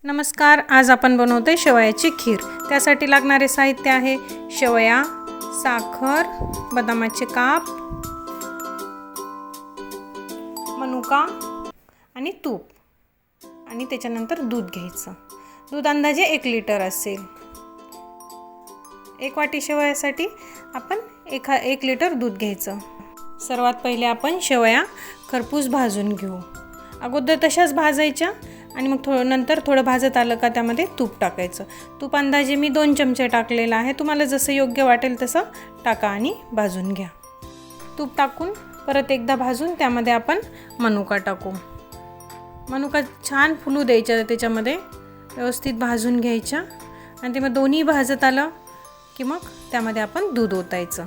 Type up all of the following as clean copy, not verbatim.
नमस्कार, आज आपण बनवतोय शेवयाची खीर। त्यासाठी लागणारे साहित्य आहे शेवया, साखर, बदामाचे काप, मनुका आणि तूप आणि त्याच्यानंतर दूध घ्यायचं। दूध अंदाजे 1 लिटर असेल। 1 वाटी शेवयासाठी आपण 1 लिटर दूध घ्यायचं। सर्वात पहिले आपण शेवया खरपूस भाजून घेऊ। अगोदर तशाच भाजायच्या आणि मग नंतर थोडं भाजत आलं का त्यामध्ये तूप टाकायचं। तूप अंदाजे मी 2 चमचे टाकलेलं आहे। तुम्हाला जसं योग्य वाटेल तसं टाका आणि भाजून घ्या। तूप टाकून परत एकदा भाजून त्यामध्ये आपण मनुका टाकू। मनुका छान फुलू द्यायच्या, त्याच्यामध्ये व्यवस्थित भाजून घ्यायच्या आणि ते मग दोन्ही भाजत आलं की मग त्यामध्ये आपण दूध ओतायचं।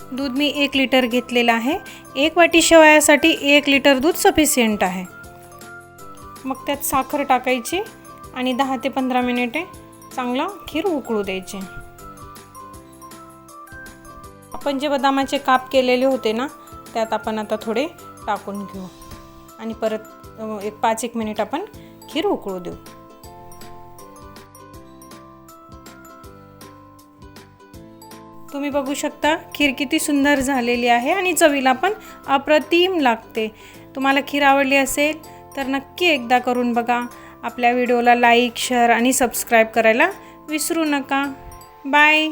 दूध मी 1 लिटर घेतलेलं आहे। 1 वाटी शेवयासाठी 1 लिटर दूध सफिशियंट आहे। मग त्यात साखर टाकायची आणि 10 ते 15 मिनिटे चांगलं खीर उकळू द्यायची। आपण जे बदामाचे काप केलेले होते ना, त्यात आपण आता थोडे टाकून घेऊ आणि परत 5-1 मिनिट आपण खीर उकळू देऊ। तुम्ही बघू शकता खीर किती सुंदर झालेली आहे आणि चवीला पण अप्रतिम लागते। तुम्हाला खीर आवडली असेल तर नक्की एकदा करून बघा। आपल्या व्हिडिओला लाईक, शेअर आणि सबस्क्राईब करायला विसरू नका। बाय।